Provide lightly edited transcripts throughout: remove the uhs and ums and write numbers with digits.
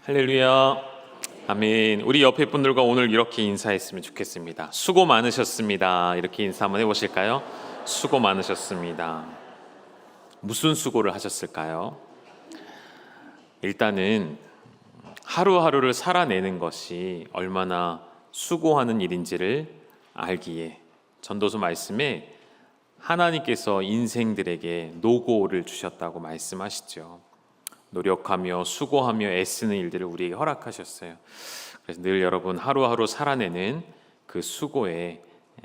할렐루야. 아멘. 우리 옆에 분들과 오늘 이렇게 인사했으면 좋겠습니다. 수고 많으셨습니다. 이렇게 인사 한번 해보실까요? 수고 많으셨습니다. 무슨 수고를 하셨을까요? 일단은 하루하루를 살아내는 것이 얼마나 수고하는 일인지를 알기에 전도서 말씀에 하나님께서 인생들에게 노고를 주셨다고 말씀하시죠. 노력하며 수고하며 애쓰는 일들을 우리에게 허락하셨어요. 그래서 늘 여러분 하루하루 살아내는 그 수고에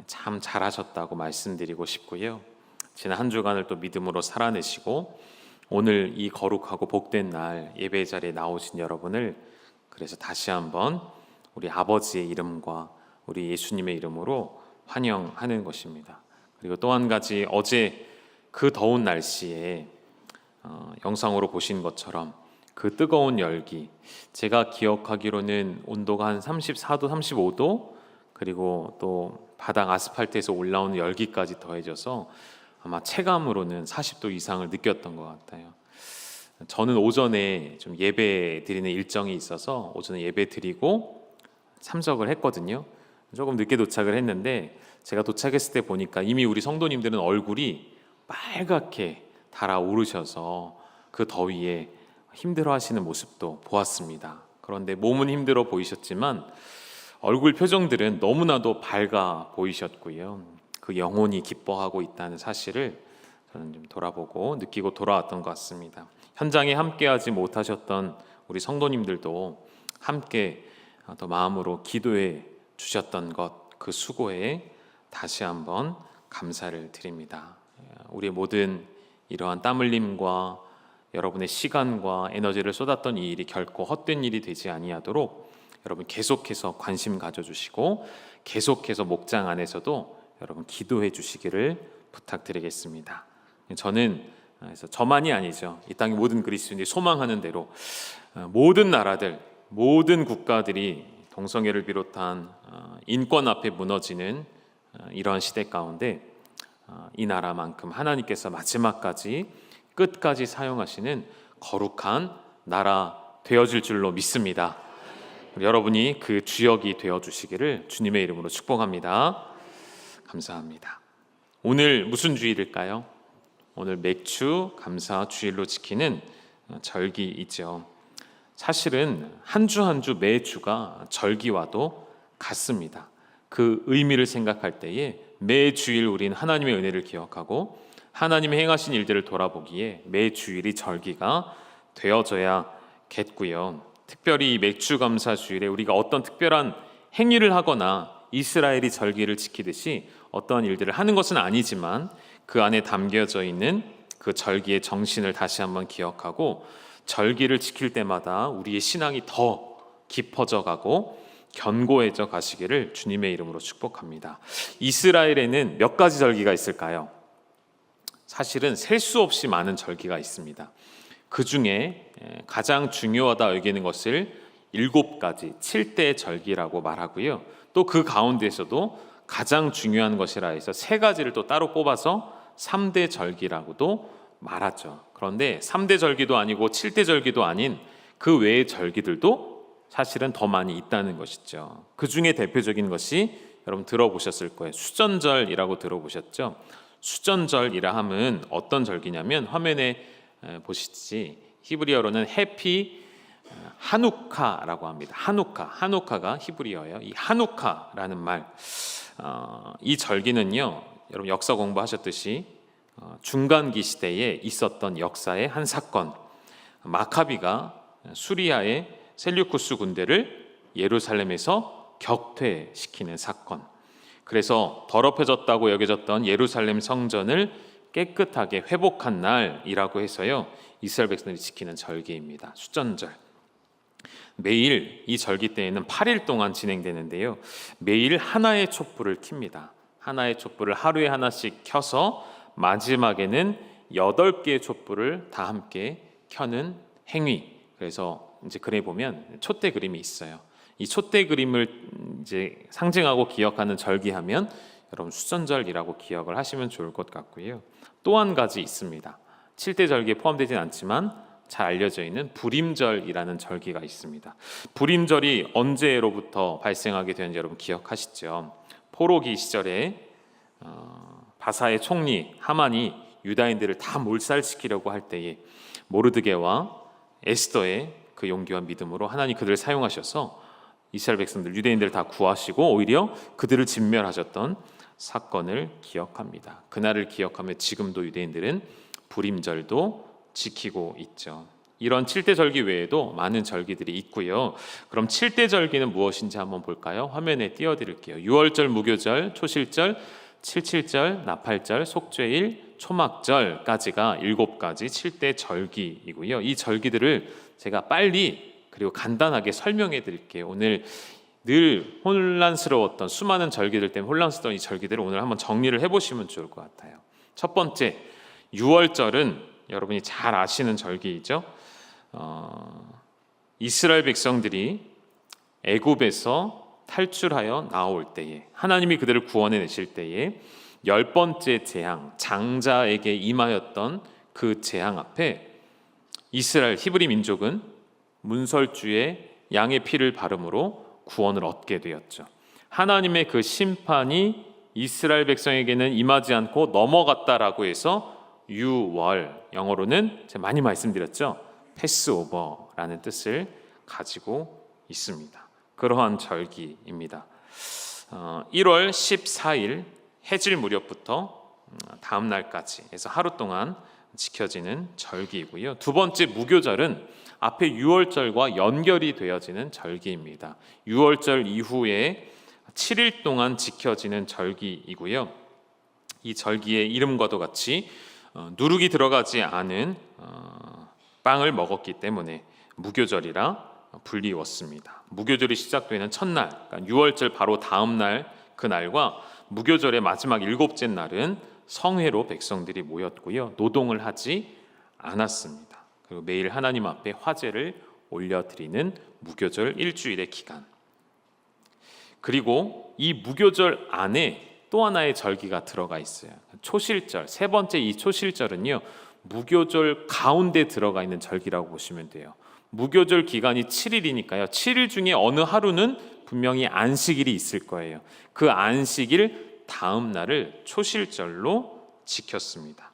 참 잘하셨다고 말씀드리고 싶고요. 지난 한 주간을 또 믿음으로 살아내시고 오늘 이 거룩하고 복된 날 예배 자리에 나오신 여러분을 그래서 다시 한번 우리 아버지의 이름과 우리 예수님의 이름으로 환영하는 것입니다. 그리고 또 한 가지, 어제 그 더운 날씨에 영상으로 보신 것처럼 그 뜨거운 열기, 제가 기억하기로는 온도가 한 34도, 35도, 그리고 또 바닥 아스팔트에서 올라오는 열기까지 더해져서 아마 체감으로는 40도 이상을 느꼈던 것 같아요. 저는 오전에 좀 예배 드리는 일정이 있어서 오전에 예배 드리고 참석을 했거든요. 조금 늦게 도착을 했는데 제가 도착했을 때 보니까 이미 우리 성도님들은 얼굴이 빨갛게 달아오르셔서 그 더위에 힘들어하시는 모습도 보았습니다. 그런데 몸은 힘들어 보이셨지만 얼굴 표정들은 너무나도 밝아 보이셨고요. 그 영혼이 기뻐하고 있다는 사실을 저는 좀 돌아보고 느끼고 돌아왔던 것 같습니다. 현장에 함께하지 못하셨던 우리 성도님들도 함께 더 마음으로 기도해 주셨던 것, 그 수고에 다시 한번 감사를 드립니다. 우리 모든 이러한 땀 흘림과 여러분의 시간과 에너지를 쏟았던 이 일이 결코 헛된 일이 되지 아니하도록 여러분 계속해서 관심 가져주시고 계속해서 목장 안에서도 여러분 기도해 주시기를 부탁드리겠습니다. 저는 그래서 저만이 아니죠. 이 땅의 모든 그리스도인들이 소망하는 대로 모든 나라들, 모든 국가들이 동성애를 비롯한 인권 앞에 무너지는 이러한 시대 가운데 이 나라만큼 하나님께서 마지막까지 끝까지 사용하시는 거룩한 나라 되어질 줄로 믿습니다. 여러분이 그 주역이 되어주시기를 주님의 이름으로 축복합니다. 감사합니다. 오늘 무슨 주일일까요? 오늘 맥주 감사 주일로 지키는 절기이죠. 사실은 한 주 한 주 매 주가 절기와도 같습니다. 그 의미를 생각할 때에 매 주일 우리는 하나님의 은혜를 기억하고 하나님의 행하신 일들을 돌아보기에 매 주일이 절기가 되어져야겠고요. 특별히 이 맥주 감사 주일에 우리가 어떤 특별한 행위를 하거나 이스라엘이 절기를 지키듯이 어떠한 일들을 하는 것은 아니지만 그 안에 담겨져 있는 그 절기의 정신을 다시 한번 기억하고 절기를 지킬 때마다 우리의 신앙이 더 깊어져 가고 견고해져 가시기를 주님의 이름으로 축복합니다. 이스라엘에는 몇 가지 절기가 있을까요? 사실은 셀 수 없이 많은 절기가 있습니다. 그 중에 가장 중요하다 여기는 것을 7가지 7대 절기라고 말하고요. 또 그 가운데서도 가장 중요한 것이라 해서 3가지를 또 따로 뽑아서 3대 절기라고도 말하죠. 그런데 3대 절기도 아니고 7대 절기도 아닌 그 외의 절기들도 사실은 더 많이 있다는 것이죠. 그 중에 대표적인 것이 여러분 들어보셨을 거예요. 수전절이라고 들어보셨죠? 수전절이라 함은 어떤 절기냐면 화면에 보시듯이 히브리어로는 해피 하누카라고 합니다. 하누카가 히브리어예요. 이 하누카라는 말, 이 절기는요, 여러분 역사 공부하셨듯이 중간기 시대에 있었던 역사의 한 사건, 마카비가 수리아의 셀류쿠스 군대를 예루살렘에서 격퇴시키는 사건. 그래서 더럽혀졌다고 여겨졌던 예루살렘 성전을 깨끗하게 회복한 날이라고 해서요, 이스라엘 백성들이 지키는 절기입니다. 수전절. 매일 이 절기 때에는 8일 동안 진행되는데요, 매일 하나의 촛불을 켭니다. 하나의 촛불을 하루에 하나씩 켜서 마지막에는 8개의 촛불을 다 함께 켜는 행위. 그래서 이제 그래 보면 촛대 그림이 있어요. 이 촛대 그림을 이제 상징하고 기억하는 절기하면 여러분 수전절이라고 기억을 하시면 좋을 것 같고요. 또 한 가지 있습니다. 7대 절기에 포함되진 않지만 잘 알려져 있는 불임절이라는 절기가 있습니다. 불임절이 언제로부터 발생하게 되는지 여러분 기억하시죠? 포로기 시절에 바사의 총리 하만이 유다인들을 다 몰살시키려고 할 때에 모르드게와 에스더의 그 용기와 믿음으로 하나님 그들을 사용하셔서 이스라엘 백성들, 유대인들을 다 구하시고 오히려 그들을 진멸하셨던 사건을 기억합니다. 그날을 기억하며 지금도 유대인들은 불임절도 지키고 있죠. 이런 7대 절기 외에도 많은 절기들이 있고요. 그럼 7대 절기는 무엇인지 한번 볼까요? 화면에 띄워드릴게요. 유월절, 무교절, 초실절, 칠칠절, 나팔절, 속죄일, 초막절까지가 7가지 7대 절기이고요. 이 절기들을 제가 빨리 그리고 간단하게 설명해 드릴게요. 오늘 늘 혼란스러웠던 수많은 절기들 때문에 혼란스러웠던 이 절기들을 오늘 한번 정리를 해보시면 좋을 것 같아요. 첫 번째, 유월절은 여러분이 잘 아시는 절기이죠. 이스라엘 백성들이 애굽에서 탈출하여 나올 때에 하나님이 그들을 구원해 내실 때에 10번째 재앙, 장자에게 임하였던 그 재앙 앞에 이스라엘 히브리 민족은 문설주에 양의 피를 바름으로 구원을 얻게 되었죠. 하나님의 그 심판이 이스라엘 백성에게는 임하지 않고 넘어갔다라고 해서 유월, 영어로는 제가 많이 말씀드렸죠. 패스오버라는 뜻을 가지고 있습니다. 그러한 절기입니다. 1월 14일 해질 무렵부터 다음 날까지 해서 하루 동안 지켜지는 절기이고요. 두 번째 무교절은 앞에 유월절과 연결이 되어지는 절기입니다. 유월절 이후에 7일 동안 지켜지는 절기이고요. 이 절기의 이름과도 같이 누룩이 들어가지 않은 빵을 먹었기 때문에 무교절이라 불리웠습니다. 무교절이 시작되는 첫날, 그러니까 유월절 바로 다음 날 그날과 무교절의 마지막 7째 날은 성회로 백성들이 모였고요. 노동을 하지 않았습니다. 그리고 매일 하나님 앞에 화제를 올려드리는 무교절 일주일의 기간. 그리고 이 무교절 안에 또 하나의 절기가 들어가 있어요. 초실절, 세 번째 이 초실절은요, 무교절 가운데 들어가 있는 절기라고 보시면 돼요. 무교절 기간이 7일이니까요. 7일 중에 어느 하루는 분명히 안식일이 있을 거예요. 그 안식일 다음 날을 초실절로 지켰습니다.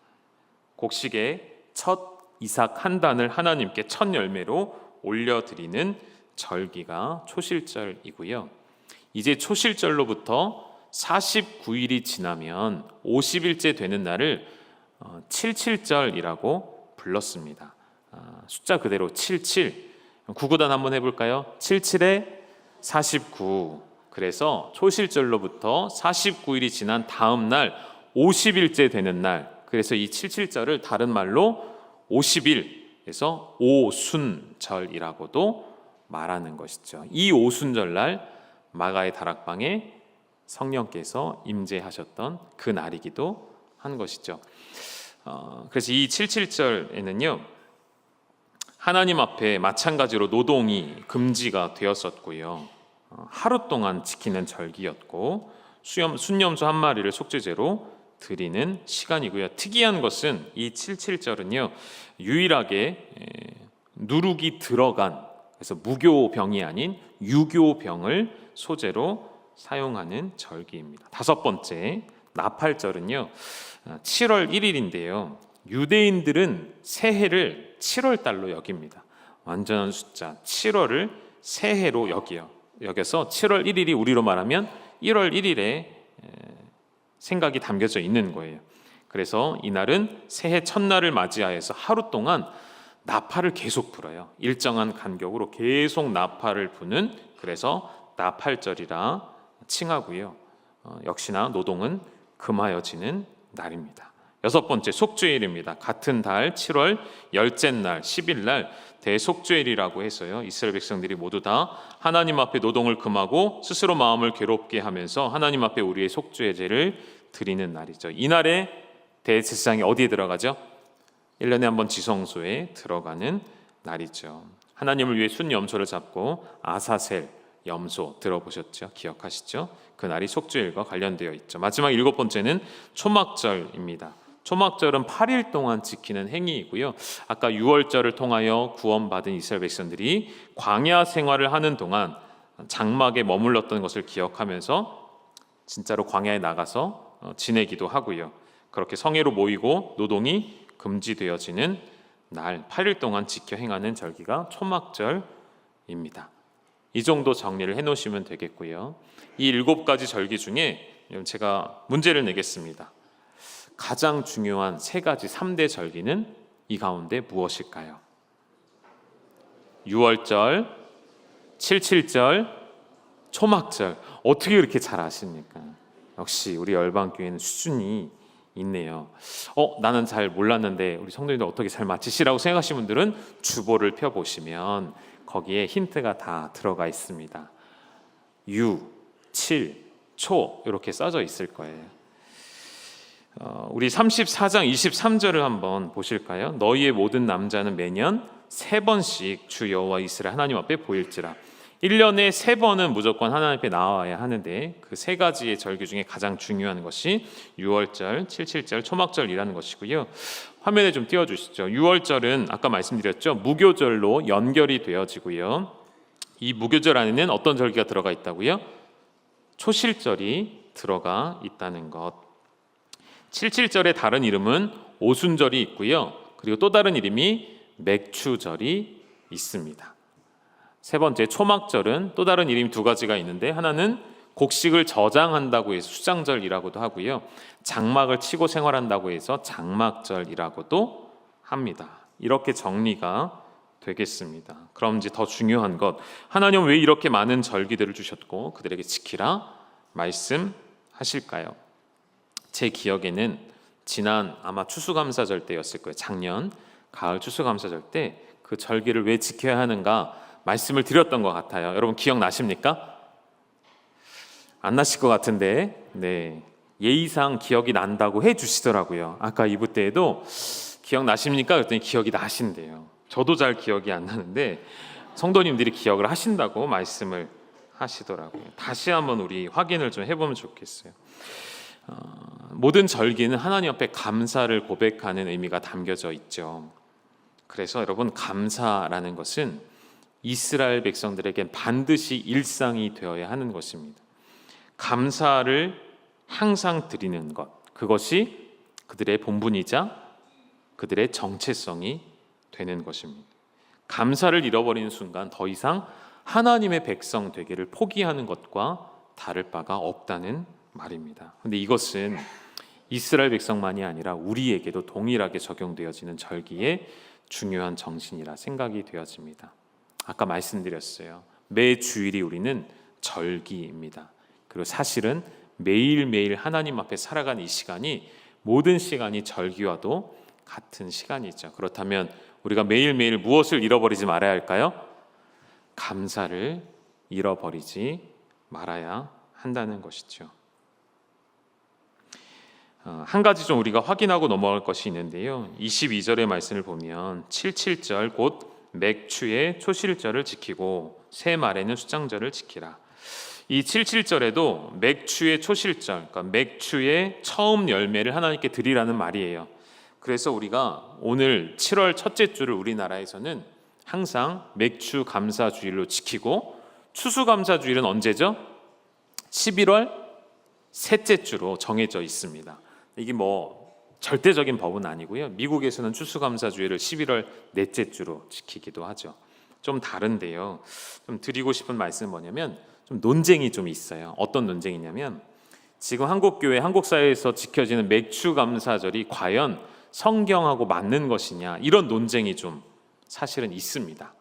곡식의 첫 이삭 한 단을 하나님께 첫 열매로 올려드리는 절기가 초실절이고요. 이제 초실절로부터 49일이 지나면 50일째 되는 날을 칠칠절이라고 불렀습니다. 숫자 그대로 77. 구구단 한번 해볼까요? 77에 49. 그래서 초실절로부터 49일이 지난 다음 날 50일째 되는 날, 그래서 이 77절을 다른 말로 50일에서 오순절이라고도 말하는 것이죠. 이 오순절날 마가의 다락방에 성령께서 임재하셨던 그 날이기도 한 것이죠. 그래서 이 77절에는요, 하나님 앞에 마찬가지로 노동이 금지가 되었었고요. 하루 동안 지키는 절기였고 순염소 한 마리를 속죄제로 드리는 시간이고요. 특이한 것은 이 77절은요, 유일하게 누룩이 들어간, 그래서 무교병이 아닌 유교병을 소재로 사용하는 절기입니다. 다섯 번째 나팔절은요, 7월 1일인데요. 유대인들은 새해를 7월 달로 여깁니다. 완전한 숫자 7월을 새해로 여겨서 7월 1일이 우리로 말하면 1월 1일에 생각이 담겨져 있는 거예요. 그래서 이날은 새해 첫날을 맞이하여서 하루 동안 나팔을 계속 불어요. 일정한 간격으로 계속 나팔을 부는, 그래서 나팔절이라 칭하고요. 역시나 노동은 금하여지는 날입니다. 여섯 번째 속죄일입니다. 같은 달 7월 10째 날 10일 날 대속죄일이라고 해서요, 이스라엘 백성들이 모두 다 하나님 앞에 노동을 금하고 스스로 마음을 괴롭게 하면서 하나님 앞에 우리의 속죄제를 드리는 날이죠. 이날에 대제사장이 어디에 들어가죠? 1년에 한 번 지성소에 들어가는 날이죠. 하나님을 위해 순염소를 잡고 아사셀 염소 들어보셨죠? 기억하시죠? 그 날이 속죄일과 관련되어 있죠. 마지막 7번째는 초막절입니다. 초막절은 8일 동안 지키는 행위이고요. 아까 유월절을 통하여 구원받은 이스라엘 백성들이 광야 생활을 하는 동안 장막에 머물렀던 것을 기억하면서 진짜로 광야에 나가서 지내기도 하고요. 그렇게 성회로 모이고 노동이 금지되어지는 날 8일 동안 지켜 행하는 절기가 초막절입니다. 이 정도 정리를 해놓으시면 되겠고요. 이 7가지 절기 중에 제가 문제를 내겠습니다. 가장 중요한 3가지 3대 절기는 이 가운데 무엇일까요? 유월절, 칠칠절, 초막절. 어떻게 그렇게 잘 아십니까? 역시 우리 열방교회는 수준이 있네요. 나는 잘 몰랐는데 우리 성도님들 어떻게 잘 맞히시라고 생각하시는 분들은 주보를 펴보시면 거기에 힌트가 다 들어가 있습니다. 유, 칠, 초 이렇게 써져 있을 거예요. 우리 34장 23절을 한번 보실까요? 너희의 모든 남자는 매년 3번씩 주 여호와 이스라엘 하나님 앞에 보일지라. 1년에 3번은 무조건 하나님 앞에 나와야 하는데 그 3가지의 절기 중에 가장 중요한 것이 유월절, 칠칠절, 초막절이라는 것이고요. 화면에 좀 띄워주시죠. 유월절은 아까 말씀드렸죠. 무교절로 연결이 되어지고요. 이 무교절 안에는 어떤 절기가 들어가 있다고요? 초실절이 들어가 있다는 것. 칠칠절의 다른 이름은 오순절이 있고요. 그리고 또 다른 이름이 맥추절이 있습니다. 3번째 초막절은 또 다른 이름이 2가지가 있는데 하나는 곡식을 저장한다고 해서 수장절이라고도 하고요. 장막을 치고 생활한다고 해서 장막절이라고도 합니다. 이렇게 정리가 되겠습니다. 그럼 이제 더 중요한 것, 하나님은 왜 이렇게 많은 절기들을 주셨고 그들에게 지키라 말씀하실까요? 제 기억에는 지난 아마 추수감사절 때였을 거예요. 작년 가을 추수감사절 때 그 절기를 왜 지켜야 하는가 말씀을 드렸던 것 같아요. 여러분 기억나십니까? 안 나실 것 같은데 네, 예의상 기억이 난다고 해주시더라고요. 아까 2부 때에도 기억나십니까? 그랬더니 기억이 나신대요. 저도 잘 기억이 안 나는데 성도님들이 기억을 하신다고 말씀을 하시더라고요. 다시 한번 우리 확인을 좀 해보면 좋겠어요. 모든 절기는 하나님 앞에 감사를 고백하는 의미가 담겨져 있죠. 그래서 여러분 감사라는 것은 이스라엘 백성들에겐 반드시 일상이 되어야 하는 것입니다. 감사를 항상 드리는 것, 그것이 그들의 본분이자 그들의 정체성이 되는 것입니다. 감사를 잃어버리는 순간 더 이상 하나님의 백성 되기를 포기하는 것과 다를 바가 없다는 말입니다. 그런데 이것은 이스라엘 백성만이 아니라 우리에게도 동일하게 적용되어지는 절기의 중요한 정신이라 생각이 되어집니다. 아까 말씀드렸어요. 매 주일이 우리는 절기입니다. 그리고 사실은 매일매일 하나님 앞에 살아가는 이 시간이 모든 시간이 절기와도 같은 시간이죠. 그렇다면 우리가 매일매일 무엇을 잃어버리지 말아야 할까요? 감사를 잃어버리지 말아야 한다는 것이죠. 한 가지 좀 우리가 확인하고 넘어갈 것이 있는데요. 22절의 말씀을 보면 칠칠절 곧 맥추의 초실절을 지키고 새 말에는 수장절을 지키라. 이 칠칠절에도 맥추의 초실절, 그러니까 맥추의 처음 열매를 하나님께 드리라는 말이에요. 그래서 우리가 오늘 7월 첫째 주를 우리나라에서는 항상 맥추 감사주일로 지키고 추수감사주일은 언제죠? 11월 셋째 주로 정해져 있습니다. 이게 뭐 절대적인 법은 아니고요. 미국에서는 추수감사주일을 11월 넷째 주로 지키기도 하죠. 좀 다른데요. 좀 드리고 싶은 말씀은 뭐냐면 좀 논쟁이 좀 있어요. 어떤 논쟁이냐면 지금 한국교회, 한국사회에서 지켜지는 맥추감사절이 과연 성경하고 맞는 것이냐 이런 논쟁이 좀 사실은 있습니다.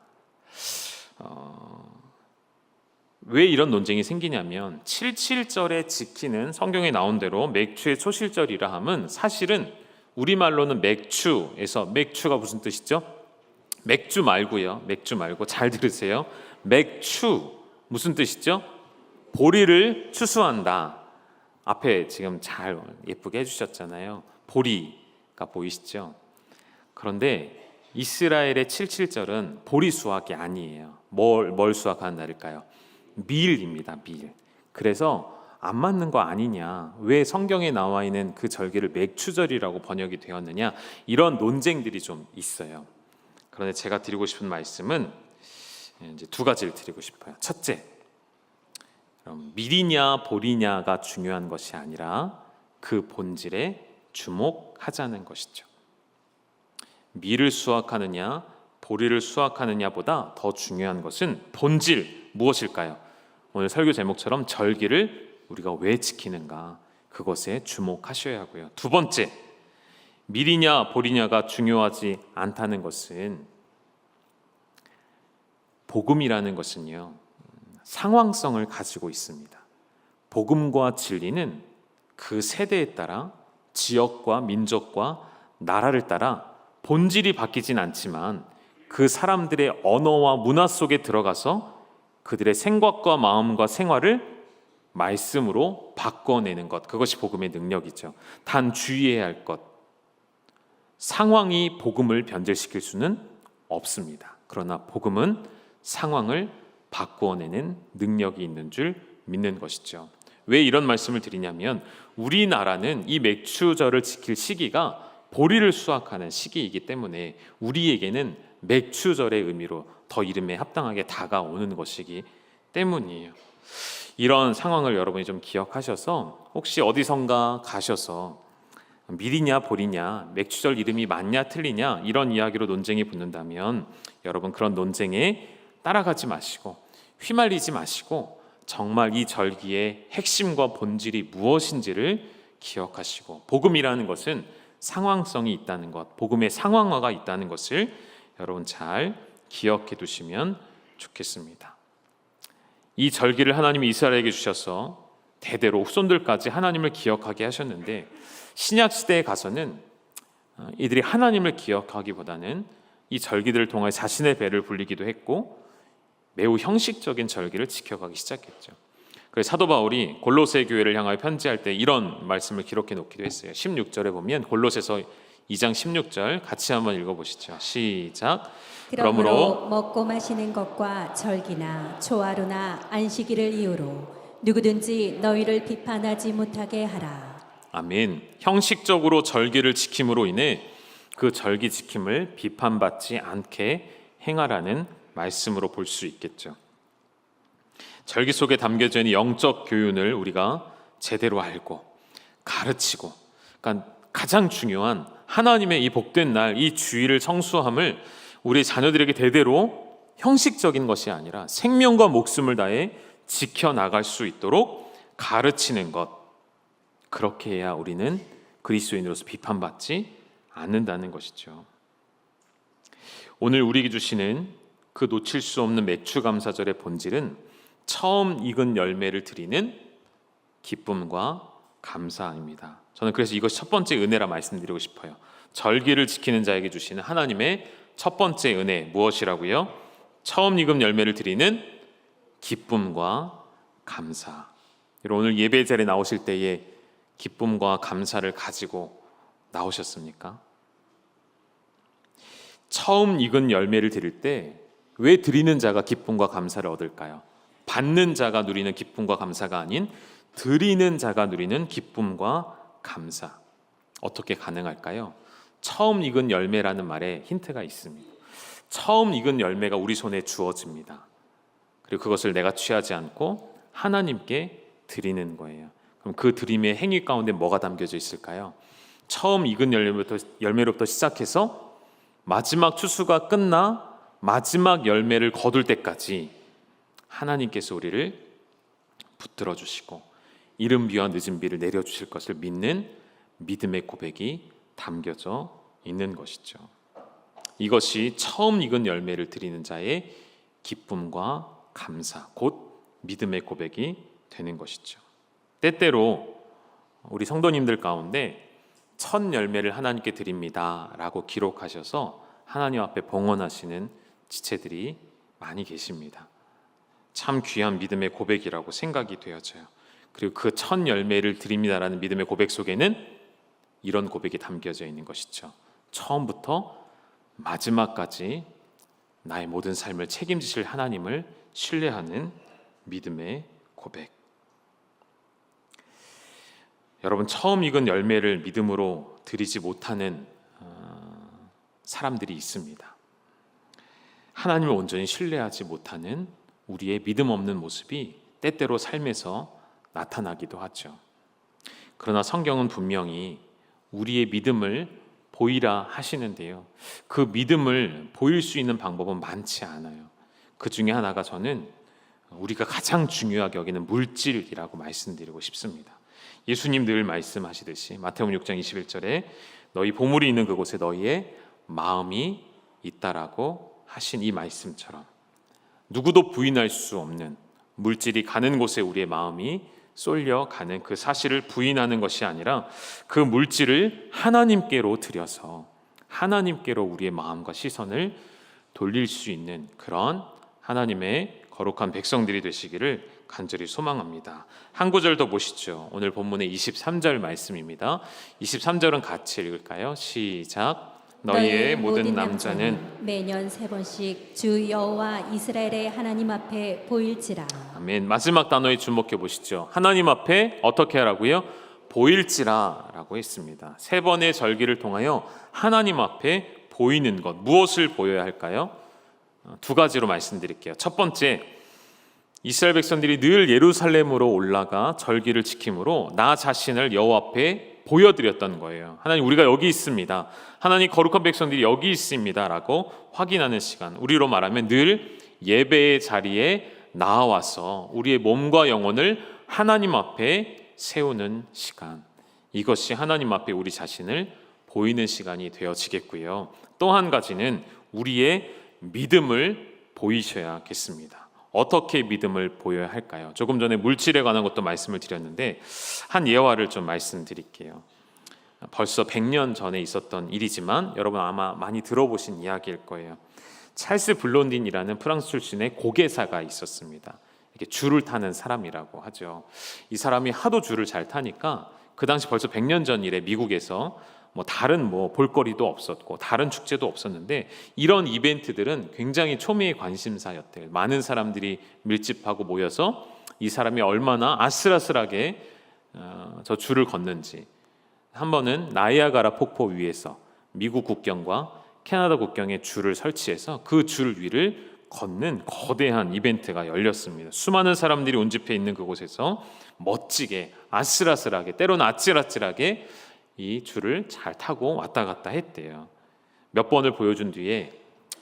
왜 이런 논쟁이 생기냐면 77절에 지키는 성경에 나온 대로 맥추의 초실절이라 함은 사실은 우리말로는 맥추에서 맥추가 무슨 뜻이죠? 맥주 말고요. 맥주 말고 잘 들으세요. 맥추 무슨 뜻이죠? 보리를 추수한다. 앞에 지금 잘 예쁘게 해주셨잖아요. 보리가 보이시죠? 그런데 이스라엘의 77절은 보리 수확이 아니에요. 뭘 수확하는 날일까요? 밀입니다. 밀. 그래서 안 맞는 거 아니냐? 왜 성경에 나와 있는 그 절기를 맥추절이라고 번역이 되었느냐? 이런 논쟁들이 좀 있어요. 그런데 제가 드리고 싶은 말씀은 이제 두 가지를 드리고 싶어요. 첫째, 미리냐 보리냐가 중요한 것이 아니라 그 본질에 주목하자는 것이죠. 밀을 수확하느냐 보리를 수확하느냐보다 더 중요한 것은 본질 무엇일까요? 오늘 설교 제목처럼 절기를 우리가 왜 지키는가, 그것에 주목하셔야 하고요. 두 번째, 밀이냐 보리냐가 중요하지 않다는 것은, 복음이라는 것은요, 상황성을 가지고 있습니다. 복음과 진리는 그 세대에 따라, 지역과 민족과 나라를 따라 본질이 바뀌진 않지만 그 사람들의 언어와 문화 속에 들어가서 그들의 생각과 마음과 생활을 말씀으로 바꿔내는 것, 그것이 복음의 능력이죠. 단 주의해야 할 것, 상황이 복음을 변질시킬 수는 없습니다. 그러나 복음은 상황을 바꿔내는 능력이 있는 줄 믿는 것이죠. 왜 이런 말씀을 드리냐면, 우리나라는 이 맥추절을 지킬 시기가 보리를 수확하는 시기이기 때문에 우리에게는 맥추절의 의미로 더 이름에 합당하게 다가오는 것이기 때문이에요. 이런 상황을 여러분이 좀 기억하셔서, 혹시 어디선가 가셔서 밀이냐 보리냐, 맥추절 이름이 맞냐 틀리냐 이런 이야기로 논쟁이 붙는다면, 여러분 그런 논쟁에 따라가지 마시고 휘말리지 마시고 정말 이 절기의 핵심과 본질이 무엇인지를 기억하시고, 복음이라는 것은 상황성이 있다는 것, 복음의 상황화가 있다는 것을 여러분 잘 기억해 두시면 좋겠습니다. 이 절기를 하나님이 이스라엘에게 주셔서 대대로 후손들까지 하나님을 기억하게 하셨는데, 신약 시대에 가서는 이들이 하나님을 기억하기보다는 이 절기들을 통해 자신의 배를 불리기도 했고 매우 형식적인 절기를 지켜가기 시작했죠. 그래서 사도 바울이 골로새 교회를 향하여 편지할 때 이런 말씀을 기록해 놓기도 했어요. 16절에 보면, 골로새서 2장 16절 같이 한번 읽어보시죠. 시작. 그러므로 먹고 마시는 것과 절기나 초하루나 안식일을 이유로 누구든지 너희를 비판하지 못하게 하라. 아멘. 형식적으로 절기를 지킴으로 인해 그 절기 지킴을 비판받지 않게 행하라는 말씀으로 볼 수 있겠죠. 절기 속에 담겨져 있는 영적 교훈을 우리가 제대로 알고 가르치고, 그러니까 가장 중요한 하나님의 이 복된 날, 이 주일을 성수함을 우리 자녀들에게 대대로 형식적인 것이 아니라 생명과 목숨을 다해 지켜나갈 수 있도록 가르치는 것, 그렇게 해야 우리는 그리스도인으로서 비판받지 않는다는 것이죠. 오늘 우리에게 주시는 그 놓칠 수 없는 맥추감사절의 본질은 처음 익은 열매를 드리는 기쁨과 감사입니다. 저는 그래서 이것이 첫 번째 은혜라 말씀드리고 싶어요. 절기를 지키는 자에게 주시는 하나님의 첫 번째 은혜 무엇이라고요? 처음 익은 열매를 드리는 기쁨과 감사. 오늘 예배 자리에 나오실 때에 기쁨과 감사를 가지고 나오셨습니까? 처음 익은 열매를 드릴 때 왜 드리는 자가 기쁨과 감사를 얻을까요? 받는 자가 누리는 기쁨과 감사가 아닌 드리는 자가 누리는 기쁨과 감사. 어떻게 가능할까요? 처음 익은 열매라는 말에 힌트가 있습니다. 처음 익은 열매가 우리 손에 주어집니다. 그리고 그것을 내가 취하지 않고 하나님께 드리는 거예요. 그럼 그 드림의 행위 가운데 뭐가 담겨져 있을까요? 처음 익은 열매로부터 시작해서 마지막 추수가 끝나 마지막 열매를 거둘 때까지 하나님께서 우리를 붙들어 주시고 이른 비와 늦은 비를 내려주실 것을 믿는 믿음의 고백이 담겨져 있는 것이죠. 이것이 처음 익은 열매를 드리는 자의 기쁨과 감사, 곧 믿음의 고백이 되는 것이죠. 때때로 우리 성도님들 가운데 첫 열매를 하나님께 드립니다 라고 기록하셔서 하나님 앞에 봉헌하시는 지체들이 많이 계십니다. 참 귀한 믿음의 고백이라고 생각이 되어져요. 그리고 그 첫 열매를 드립니다라는 믿음의 고백 속에는 이런 고백이 담겨져 있는 것이죠. 처음부터 마지막까지 나의 모든 삶을 책임지실 하나님을 신뢰하는 믿음의 고백. 여러분, 처음 익은 열매를 믿음으로 드리지 못하는 사람들이 있습니다. 하나님을 온전히 신뢰하지 못하는 우리의 믿음 없는 모습이 때때로 삶에서 나타나기도 하죠. 그러나 성경은 분명히 우리의 믿음을 보이라 하시는데요, 그 믿음을 보일 수 있는 방법은 많지 않아요. 그 중에 하나가 저는 우리가 가장 중요하게 여기는 물질이라고 말씀드리고 싶습니다. 예수님 늘 말씀하시듯이 마태복음 6장 21절에 너희 보물이 있는 그곳에 너희의 마음이 있다라고 하신 이 말씀처럼 누구도 부인할 수 없는 물질이 가는 곳에 우리의 마음이 쏠려가는 그 사실을 부인하는 것이 아니라 그 물질을 하나님께로 드려서 하나님께로 우리의 마음과 시선을 돌릴 수 있는 그런 하나님의 거룩한 백성들이 되시기를 간절히 소망합니다. 한 구절 더 보시죠. 오늘 본문의 23절 말씀입니다. 23절은 같이 읽을까요? 시작. 너희의 모든 남자는 매년 3번씩 주 여호와 이스라엘의 하나님 앞에 보일지라. 아멘. 마지막 단어에 주목해 보시죠. 하나님 앞에 어떻게 하라고요? 보일지라 라고 했습니다. 3번의 절기를 통하여 하나님 앞에 보이는 것, 무엇을 보여야 할까요? 2가지로 말씀드릴게요. 첫 번째, 이스라엘 백성들이 늘 예루살렘으로 올라가 절기를 지킴으로 나 자신을 여호와 앞에 보여드렸던 거예요. 하나님, 우리가 여기 있습니다. 하나님, 거룩한 백성들이 여기 있습니다 라고 확인하는 시간, 우리로 말하면 늘 예배의 자리에 나와서 우리의 몸과 영혼을 하나님 앞에 세우는 시간, 이것이 하나님 앞에 우리 자신을 보이는 시간이 되어지겠고요. 또 한 가지는 우리의 믿음을 보이셔야겠습니다. 어떻게 믿음을 보여야 할까요? 조금 전에 물질에 관한 것도 말씀을 드렸는데 한 예화를 좀 말씀드릴게요. 벌써 100년 전에 있었던 일이지만 여러분 아마 많이 들어보신 이야기일 거예요. 찰스 블론딘이라는 프랑스 출신의 고개사가 있었습니다. 이렇게 줄을 타는 사람이라고 하죠. 이 사람이 하도 줄을 잘 타니까 그 당시 벌써 100년 전 일에 미국에서 다른 볼거리도 없었고 다른 축제도 없었는데 이런 이벤트들은 굉장히 초미의 관심사였대요. 많은 사람들이 밀집하고 모여서 이 사람이 얼마나 아슬아슬하게 저 줄을 걷는지. 한 번은 나이아가라 폭포 위에서 미국 국경과 캐나다 국경에 줄을 설치해서 그 줄 위를 걷는 거대한 이벤트가 열렸습니다. 수많은 사람들이 운집해 있는 그곳에서 멋지게 아슬아슬하게 때로는 아찔아찔하게 이 줄을 잘 타고 왔다 갔다 했대요. 몇 번을 보여준 뒤에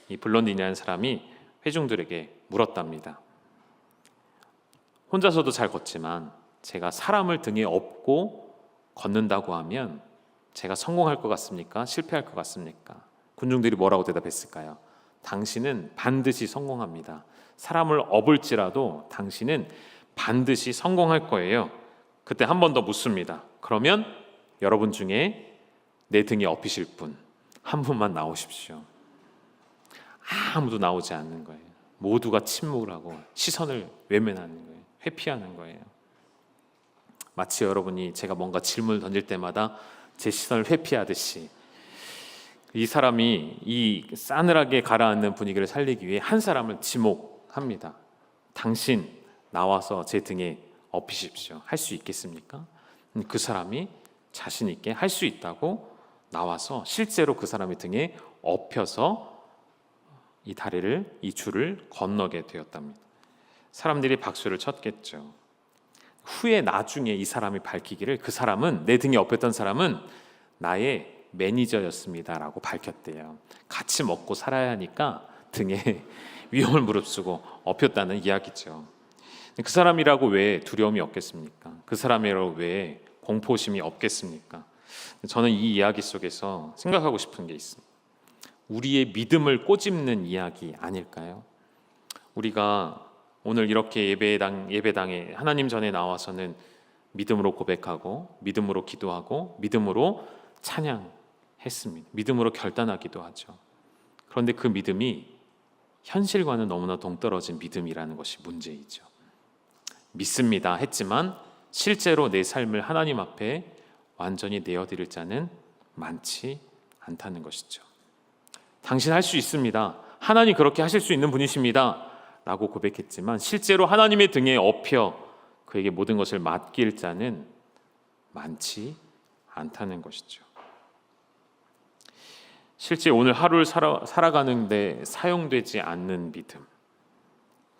이 블론딘이라는 사람이 회중들에게 물었답니다. 혼자서도 잘 걷지만 제가 사람을 등에 업고 걷는다고 하면 제가 성공할 것 같습니까? 실패할 것 같습니까? 군중들이 뭐라고 대답했을까요? 당신은 반드시 성공합니다. 사람을 업을지라도 당신은 반드시 성공할 거예요. 그때 한 번 더 묻습니다. 그러면 여러분 중에 내 등에 업히실 분 한 분만 나오십시오. 아무도 나오지 않는 거예요. 모두가 침묵을 하고 시선을 외면하는 거예요. 회피하는 거예요. 마치 여러분이 제가 뭔가 질문을 던질 때마다 제 시선을 회피하듯이 이 사람이 이 싸늘하게 가라앉는 분위기를 살리기 위해 한 사람을 지목합니다. 당신 나와서 제 등에 업히십시오. 할 수 있겠습니까? 그 사람이 자신 있게 할 수 있다고 나와서 실제로 그 사람의 등에 업혀서 이 다리를, 이 줄을 건너게 되었답니다. 사람들이 박수를 쳤겠죠. 후에 나중에 이 사람이 밝히기를 그 사람은, 내 등에 업혔던 사람은 나의 매니저였습니다라고 밝혔대요. 같이 먹고 살아야 하니까 등에 위험을 무릅쓰고 업혔다는 이야기죠. 그 사람이라고 왜 두려움이 없겠습니까? 그 사람이라고 왜 공포심이 없겠습니까? 저는 이 이야기 속에서 생각하고 싶은 게 있습니다. 우리의 믿음을 꼬집는 이야기 아닐까요? 우리가 오늘 이렇게 예배당에 하나님 전에 나와서는 믿음으로 고백하고 믿음으로 기도하고 믿음으로 찬양했습니다. 믿음으로 결단하기도 하죠. 그런데 그 믿음이 현실과는 너무나 동떨어진 믿음이라는 것이 문제이죠. 믿습니다 했지만 실제로 내 삶을 하나님 앞에 완전히 내어드릴 자는 많지 않다는 것이죠. 당신 할 수 있습니다. 하나님 그렇게 하실 수 있는 분이십니다 라고 고백했지만 실제로 하나님의 등에 업혀 그에게 모든 것을 맡길 자는 많지 않다는 것이죠. 실제 오늘 하루를 살아가는데 사용되지 않는 믿음,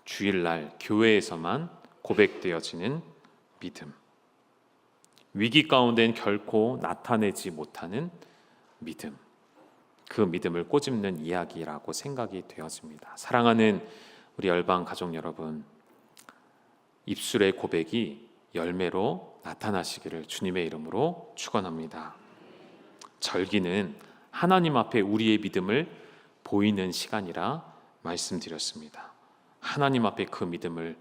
주일날 교회에서만 고백되어지는 믿음, 위기 가운데는 결코 나타내지 못하는 믿음, 그 믿음을 꼬집는 이야기라고 생각이 되어집니다. 사랑하는 우리 열방 가족 여러분, 입술의 고백이 열매로 나타나시기를 주님의 이름으로 축원합니다. 절기는 하나님 앞에 우리의 믿음을 보이는 시간이라 말씀드렸습니다. 하나님 앞에 그 믿음을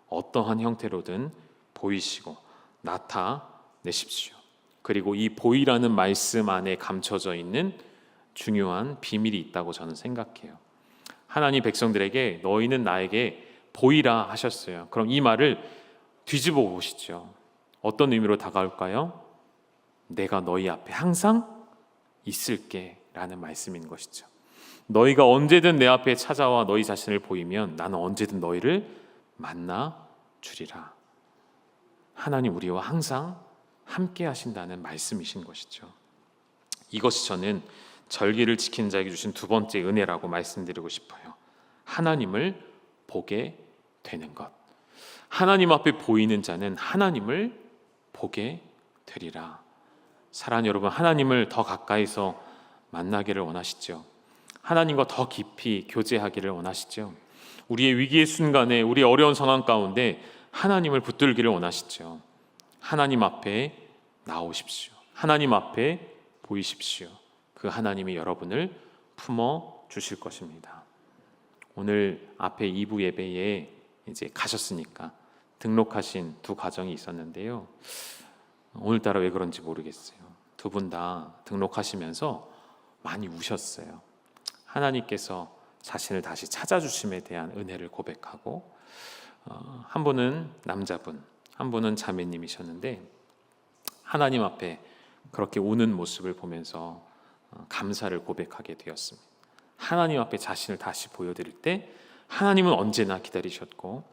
어떠한 형태로든 보이시고 나타내십시오. 그리고 이 보이라는 말씀 안에 감춰져 있는 중요한 비밀이 있다고 저는 생각해요. 하나님 백성들에게 너희는 나에게 보이라 하셨어요. 그럼 이 말을 뒤집어 보시죠. 어떤 의미로 다가올까요? 내가 너희 앞에 항상 있을게 라는 말씀인 것이죠. 너희가 언제든 내 앞에 찾아와 너희 자신을 보이면 나는 언제든 너희를 만나 주리라. 하나님 우리와 항상 함께 하신다는 말씀이신 것이죠. 이것이 저는 절기를 지키는 자에게 주신 두 번째 은혜라고 말씀드리고 싶어요. 하나님을 보게 되는 것. 하나님 앞에 보이는 자는 하나님을 보게 되리라. 사랑하는 여러분, 하나님을 더 가까이서 만나기를 원하시죠? 하나님과 더 깊이 교제하기를 원하시죠? 우리의 위기의 순간에, 우리 어려운 상황 가운데 하나님을 붙들기를 원하시죠? 하나님 앞에 나오십시오. 하나님 앞에 보이십시오. 그 하나님이 여러분을 품어 주실 것입니다. 오늘 앞에 2부 예배에 이제 가셨으니까 등록하신 두 가정이 있었는데요. 오늘따라 왜 그런지 모르겠어요. 두 분 다 등록하시면서 많이 우셨어요. 하나님께서 자신을 다시 찾아주심에 대한 은혜를 고백하고, 한 분은 남자분, 한 분은 자매님이셨는데 하나님 앞에 그렇게 우는 모습을 보면서 감사를 고백하게 되었습니다. 하나님 앞에 자신을 다시 보여드릴 때 하나님은 언제나 기다리셨고,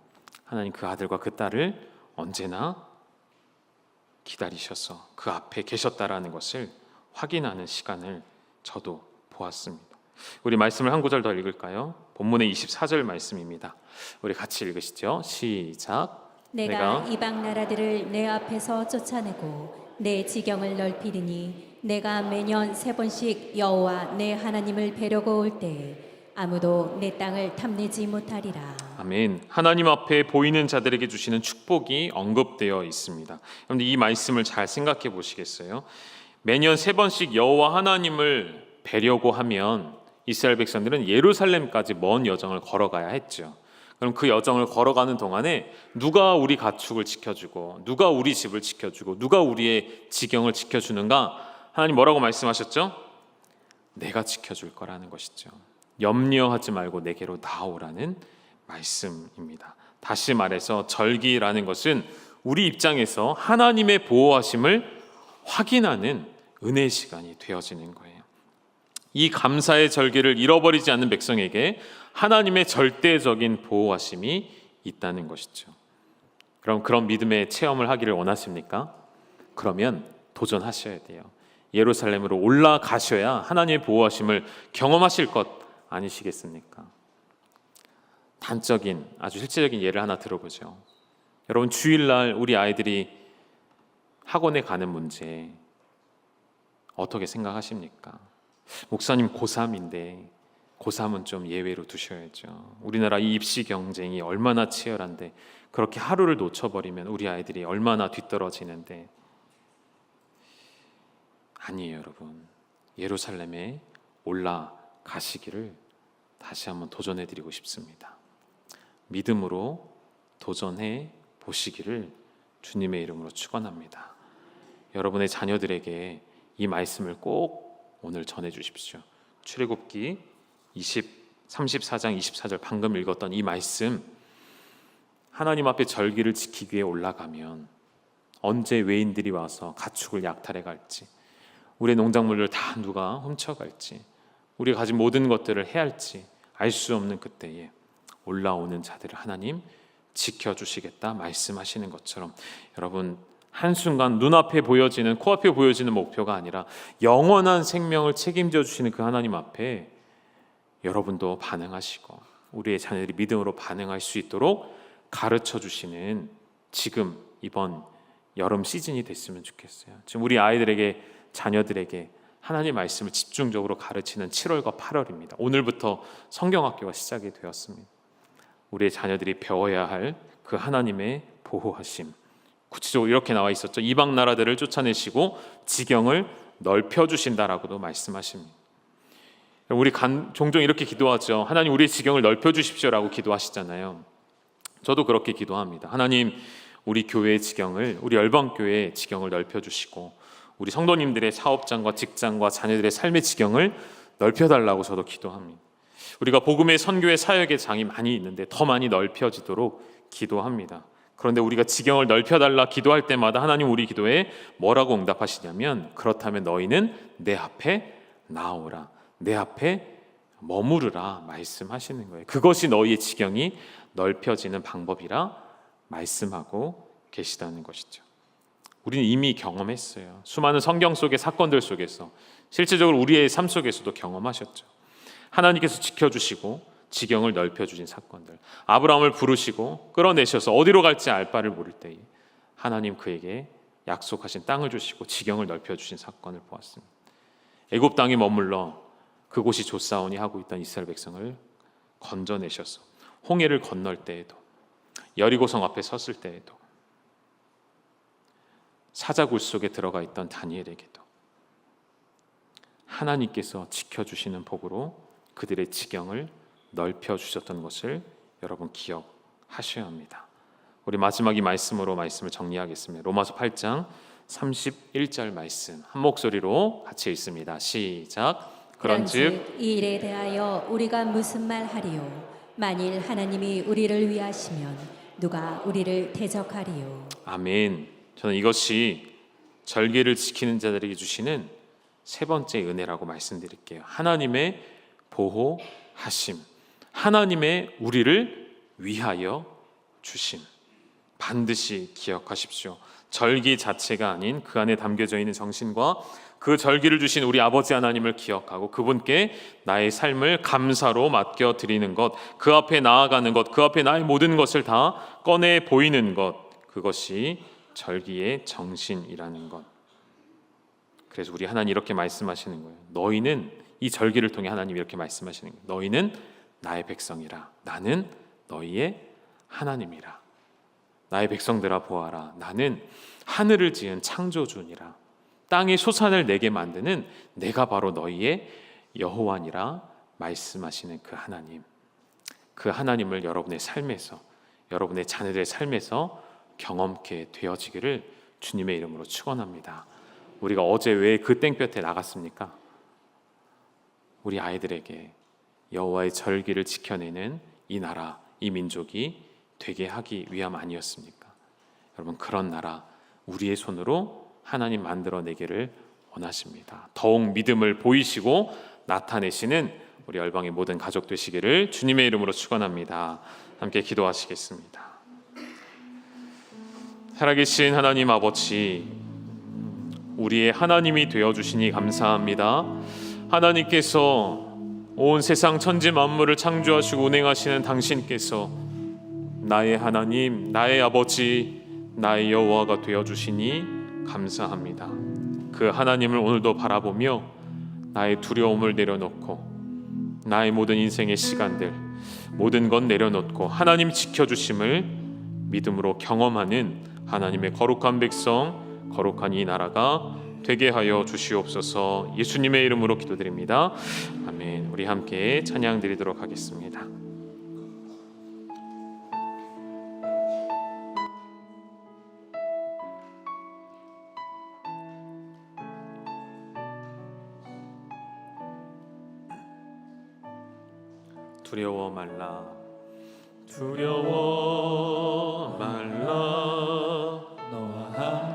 하나님 그 아들과 그 딸을 언제나 기다리셔서 그 앞에 계셨다라는 것을 확인하는 시간을 저도 보았습니다. 우리 말씀을 한 구절 더 읽을까요? 본문의 24절 말씀입니다. 우리 같이 읽으시죠. 시작. 내가 이방 나라들을 내 앞에서 쫓아내고 내 지경을 넓히리니 내가 매년 3번씩 여호와 내 하나님을 뵈려고 올 때 아무도 내 땅을 탐내지 못하리라. 아멘. 하나님 앞에 보이는 자들에게 주시는 축복이 언급되어 있습니다. 그런데 이 말씀을 잘 생각해 보시겠어요? 매년 3번씩 여호와 하나님을 뵈려고 하면 이스라엘 백성들은 예루살렘까지 먼 여정을 걸어가야 했죠. 그럼 그 여정을 걸어가는 동안에 누가 우리 가축을 지켜주고, 누가 우리 집을 지켜주고, 누가 우리의 지경을 지켜주는가? 하나님 뭐라고 말씀하셨죠? 내가 지켜줄 거라는 것이죠. 염려하지 말고 내게로 나오라는 말씀입니다. 다시 말해서 절기라는 것은 우리 입장에서 하나님의 보호하심을 확인하는 은혜의 시간이 되어지는 거예요. 이 감사의 절기를 잃어버리지 않는 백성에게 하나님의 절대적인 보호하심이 있다는 것이죠. 그럼 그런 믿음의 체험을 하기를 원하십니까? 그러면 도전하셔야 돼요. 예루살렘으로 올라가셔야 하나님의 보호하심을 경험하실 것 아니시겠습니까? 단적인 아주 실제적인 예를 하나 들어보죠. 여러분, 주일날 우리 아이들이 학원에 가는 문제 어떻게 생각하십니까? 목사님 고3인데 고3은 좀 예외로 두셔야죠. 우리나라 이 입시 경쟁이 얼마나 치열한데 그렇게 하루를 놓쳐버리면 우리 아이들이 얼마나 뒤떨어지는데. 아니에요, 여러분. 예루살렘에 올라가시기를 다시 한번 도전해드리고 싶습니다. 믿음으로 도전해 보시기를 주님의 이름으로 축원합니다. 여러분의 자녀들에게 이 말씀을 꼭 오늘 전해 주십시오. 출애굽기 34장 24절 방금 읽었던 이 말씀, 하나님 앞에 절기를 지키기 위해 올라가면 언제 외인들이 와서 가축을 약탈해 갈지, 우리의 농작물을 다 누가 훔쳐갈지, 우리가 가진 모든 것들을 해할지 알 수 없는 그때에 올라오는 자들을 하나님 지켜주시겠다 말씀하시는 것처럼 여러분 한순간 눈앞에 보여지는, 코앞에 보여지는 목표가 아니라 영원한 생명을 책임져 주시는 그 하나님 앞에 여러분도 반응하시고 우리의 자녀들이 믿음으로 반응할 수 있도록 가르쳐 주시는 지금 이번 여름 시즌이 됐으면 좋겠어요. 지금 우리 아이들에게, 자녀들에게 하나님 말씀을 집중적으로 가르치는 7월과 8월입니다. 오늘부터 성경학교가 시작이 되었습니다. 우리의 자녀들이 배워야 할 그 하나님의 보호하심, 구체적으로 이렇게 나와 있었죠. 이방 나라들을 쫓아내시고 지경을 넓혀주신다라고도 말씀하십니다. 우리 종종 이렇게 기도하죠. 하나님, 우리의 지경을 넓혀주십시오라고 기도하시잖아요. 저도 그렇게 기도합니다. 하나님, 우리 교회의 지경을, 우리 열방교회의 지경을 넓혀주시고 우리 성도님들의 사업장과 직장과 자녀들의 삶의 지경을 넓혀달라고 저도 기도합니다. 우리가 복음의 선교의 사역의 장이 많이 있는데 더 많이 넓혀지도록 기도합니다. 그런데 우리가 지경을 넓혀달라 기도할 때마다 하나님 우리 기도에 뭐라고 응답하시냐면, 그렇다면 너희는 내 앞에 나오라, 내 앞에 머무르라 말씀하시는 거예요. 그것이 너희의 지경이 넓혀지는 방법이라 말씀하고 계시다는 것이죠. 우리는 이미 경험했어요. 수많은 성경 속의 사건들 속에서, 실제적으로 우리의 삶 속에서도 경험하셨죠. 하나님께서 지켜주시고 지경을 넓혀주신 사건들, 아브라함을 부르시고 끌어내셔서 어디로 갈지 알 바를 모를 때에 하나님 그에게 약속하신 땅을 주시고 지경을 넓혀주신 사건을 보았습니다. 애굽 땅에 머물러 그곳이 좋사오니 하고 있던 이스라엘 백성을 건져내셔서 홍해를 건널 때에도, 여리고성 앞에 섰을 때에도, 사자굴 속에 들어가 있던 다니엘에게도 하나님께서 지켜주시는 복으로 그들의 지경을 넓혀주셨던 것을 여러분 기억하셔야 합니다. 우리 마지막 이 말씀으로 말씀을 정리하겠습니다. 로마서 8장 31절 말씀 한 목소리로 같이 읽습니다. 시작. 그런즉 이 일에 대하여 우리가 무슨 말 하리요? 만일 하나님이 우리를 위하시면 누가 우리를 대적하리요? 아멘. 저는 이것이 절기를 지키는 자들에게 주시는 세 번째 은혜라고 말씀드릴게요. 하나님의 보호하심, 하나님의 우리를 위하여 주심, 반드시 기억하십시오. 절기 자체가 아닌 그 안에 담겨져 있는 정신과 그 절기를 주신 우리 아버지 하나님을 기억하고 그분께 나의 삶을 감사로 맡겨드리는 것, 그 앞에 나아가는 것, 그 앞에 나의 모든 것을 다 꺼내 보이는 것, 그것이 절기의 정신이라는 것. 그래서 우리 하나님 이렇게 말씀하시는 거예요. 너희는, 이 절기를 통해 하나님 이렇게 말씀하시는 거예요. 너희는 나의 백성이라, 나는 너희의 하나님이라. 나의 백성들아 보아라, 나는 하늘을 지은 창조주니라. 땅의 소산을 내게 만드는 내가 바로 너희의 여호와니라 말씀하시는 그 하나님, 그 하나님을 여러분의 삶에서, 여러분의 자녀들의 삶에서 경험케 되어지기를 주님의 이름으로 축원합니다. 우리가 어제 왜 그 땡볕에 나갔습니까? 우리 아이들에게 여호와의 절기를 지켜내는 이 나라, 이 민족이 되게 하기 위함 아니었습니까? 여러분, 그런 나라 우리의 손으로 하나님 만들어내기를 원하십니다. 더욱 믿음을 보이시고 나타내시는 우리 열방의 모든 가족 되시기를 주님의 이름으로 축원합니다. 함께 기도하시겠습니다. 살아계신 하나님 아버지, 우리의 하나님이 되어주시니 감사합니다. 하나님께서 온 세상 천지 만물을 창조하시고 운행하시는 당신께서 나의 하나님, 나의 아버지, 나의 여호와가 되어주시니 감사합니다. 그 하나님을 오늘도 바라보며 나의 두려움을 내려놓고 나의 모든 인생의 시간들, 모든 것 내려놓고 하나님 지켜주심을 믿음으로 경험하는 하나님의 거룩한 백성, 거룩한 이 나라가 되게 하여 주시옵소서. 예수님의 이름으로 기도드립니다. 아멘. 우리 함께 찬양 드리도록 하겠습니다. 두려워 말라, 두려워 말라, 너와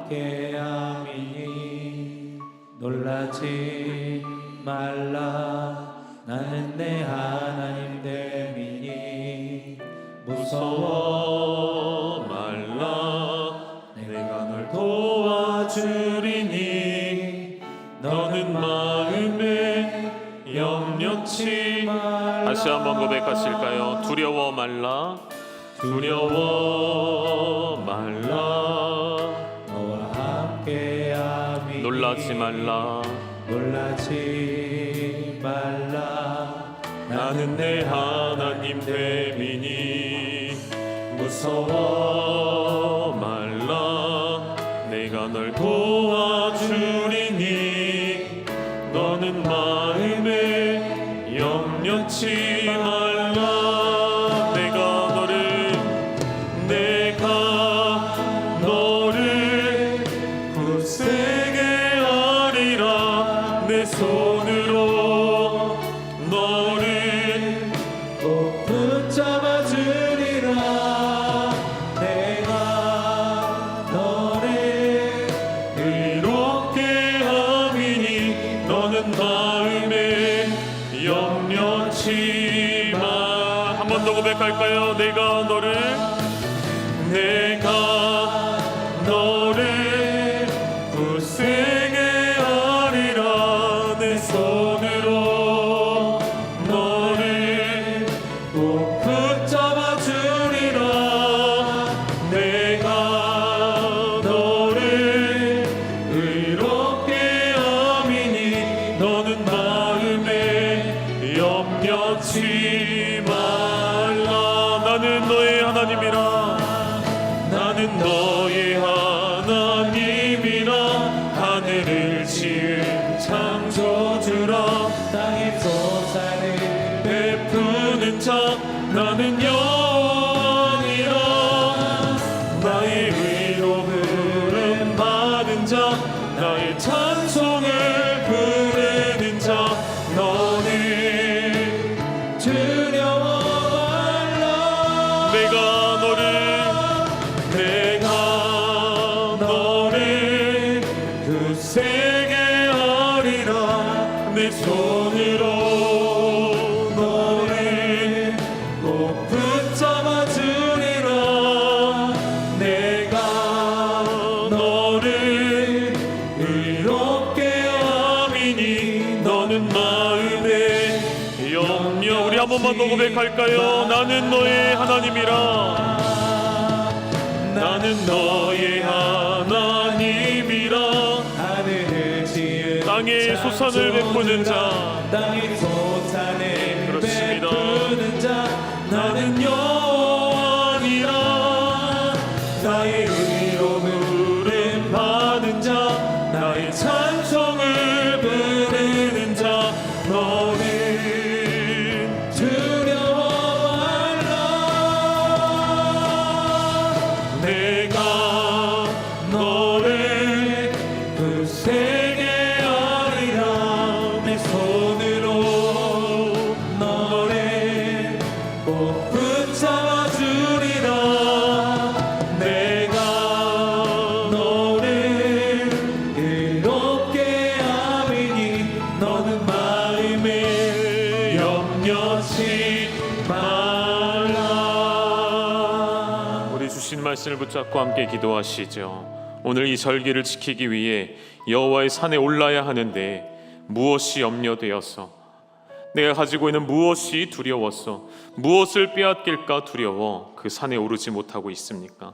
함께함이니 놀라지 말라. 나는 내 하나님 됨이니 무서워 말라, 내가 널 한번 고백하실까요? 두려워 말라, 두려워 말라, 너와 함께함이 놀라지 말라, 놀라지 말라. 나는 내 하나님 됨이니. 무서워 말라, 내가 널 도와주리니. 너는 마음에 염려치 말라. 내가 너를 굳세게 하리라. 내 손으로 너를 꼭 붙잡아 주리라. 내가 너를 의롭게 함이니. 너는 마음에 염려치 마. 한 번 더 고백할까요? 내가 너를 굳세게 하리라. 내 손으로 너를 꼭 붙잡아 주리라. 내가 너를 의롭게 함이니. 너는 마음에 염려치 말라. 나는 너의 하나님이라. 나는 너의 하나님이라. 하늘을 지은 창조주라. 땅의 소산을 베푸는 자. 나는 여호와니라. 나의 의로 부름 받은 자. 나의 찬송을 부르는 자. 너는 두려워 말라. 내가 너를 굳세게 하리라. 내 손으로 너를 꼭 붙잡아 주리라. 내가 너를 의롭게 함이니. 너는 마음에 염려. 우리 한 번만 더 고백할까요? 나는 너의 하나님이라. 나는 너의 하나님이라. 하늘을 지은 땅에 소산을 베푸는 자. 땅의 소산을 그렇습니다. 베푸는 자. 나는 여호와니라. 나의 의로 부름 받은 자. 나의 찬송을 부르는 자. 너는 두려워 말라. 내가 너를 굳세게 하리라. 내 손으로 너를 꼭 붙잡아 주리라. 내가 너를 의롭게 함이니. 너는 마음에 염려치 말라. 우리 주신 말씀을 붙잡고 함께 기도하시죠. 오늘 이 절기를 지키기 위해 여호와의 산에 올라야 하는데 무엇이 염려되어서, 내가 가지고 있는 무엇이 두려워서, 무엇을 빼앗길까 두려워 그 산에 오르지 못하고 있습니까?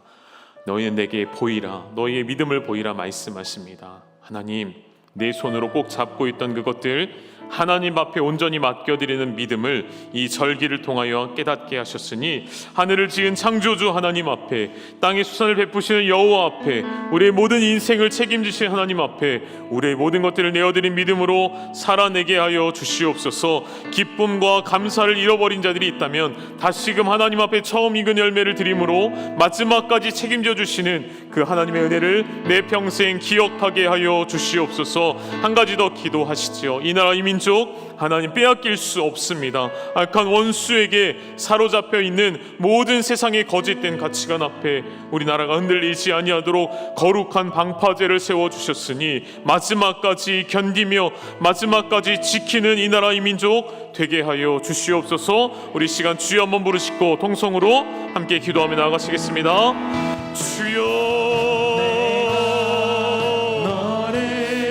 너희는 내게 보이라, 너희의 믿음을 보이라 말씀하십니다. 하나님, 내 손으로 꼭 잡고 있던 그것들 하나님 앞에 온전히 맡겨드리는 믿음을 이 절기를 통하여 깨닫게 하셨으니, 하늘을 지은 창조주 하나님 앞에, 땅의 수산을 베푸시는 여호와 앞에, 우리의 모든 인생을 책임지신 하나님 앞에 우리의 모든 것들을 내어드린 믿음으로 살아내게 하여 주시옵소서. 기쁨과 감사를 잃어버린 자들이 있다면 다시금 하나님 앞에 처음 익은 열매를 드림으로 마지막까지 책임져 주시는 그 하나님의 은혜를 내 평생 기억하게 하여 주시옵소서. 한 가지 더 기도하시지요. 이 나라 이 민족 하나님 빼앗길 수 없습니다. 악한 원수에게 사로잡혀 있는 모든 세상의 거짓된 가치관 앞에 우리나라가 흔들리지 아니하도록 거룩한 방파제를 세워주셨으니 마지막까지 견디며 마지막까지 지키는 이 나라 이 민족 되게 하여 주시옵소서. 우리 시간 주여 한번 부르시고 통성으로 함께 기도하며 나아가시겠습니다. 주여,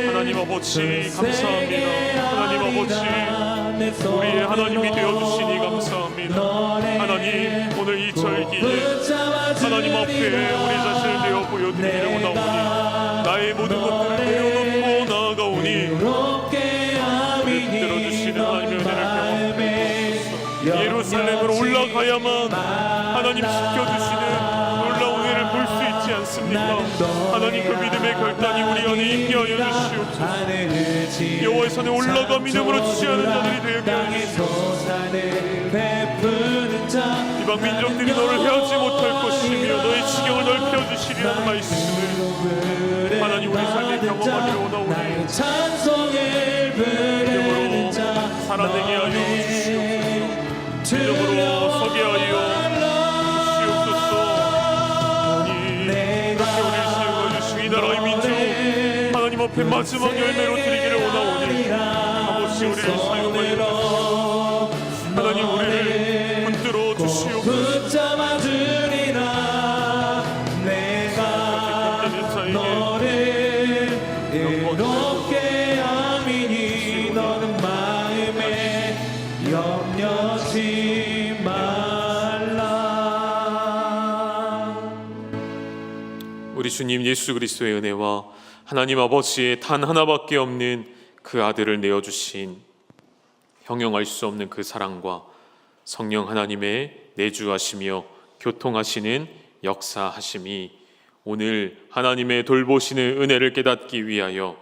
하나님 아버지 감사합니다. 하나님 아버지, 우리의 하나님이 되어주시니 감사합니다. 하나님 오늘 이 절기에 붙잡아 하나님 앞에 우리 자신을 내어 보여드리려고 나오니 나의 모든 것들을 내려놓고 나아가오니 의롭게 아미니 들어주시는 하나님의 은혜를 마음에 예루살렘으로 올라가야만 하나님 지켜주시는 놀라운 은혜를 볼 수 있지 않습니까? 하나님 그 믿음의 결단이 우리 안에 있게 하여 주시옵소서. 하늘을 지은 여호와의 산에 올라가 믿음으로 취하는 자들이 되게 하여 땅에서 산을 베푸는 자 이방 민족들이 너를 헤아지 못할 것이며 너의 지경을 넓혀주시리라는 말씀을 하나님 우리 삶에 경험하기를 원하오니 나의 찬송을 부르는 자 살아내게 하여 주시옵소서. 믿음으로 서게 하여 주시옵소서. 이렇게 우리를 세워주신 이 나라의 민족 하나님 앞에 마지막 열매로 드리기를 원하오니 아버지 우리를 사용하여 하나님 우리를 붙들어 주시옵소서. 붙잡아 주리라 내가 너를 의롭게 아미니 너는 마음에 염려치 말라. 우리 주님 예수 그리스도의 은혜와 하나님 아버지의 단 하나밖에 없는 그 아들을 내어주신 형용할 수 없는 그 사랑과 성령 하나님의 내주하시며 교통하시는 역사하심이 오늘 하나님의 돌보시는 은혜를 깨닫기 위하여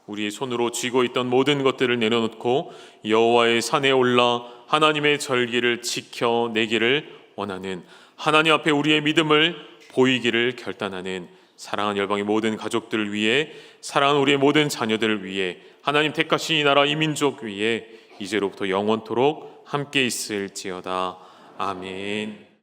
우리의 손으로 쥐고 있던 모든 것들을 내려놓고 여호와의 산에 올라 하나님의 절기를 지켜내기를 원하는 하나님 앞에 우리의 믿음을 보이기를 결단하는 사랑하는 열방의 모든 가족들을 위해 사랑하는 우리의 모든 자녀들을 위해 하나님 택하신 이 나라 이 민족 위에 이제로부터 영원토록 함께 있을지어다. 아멘.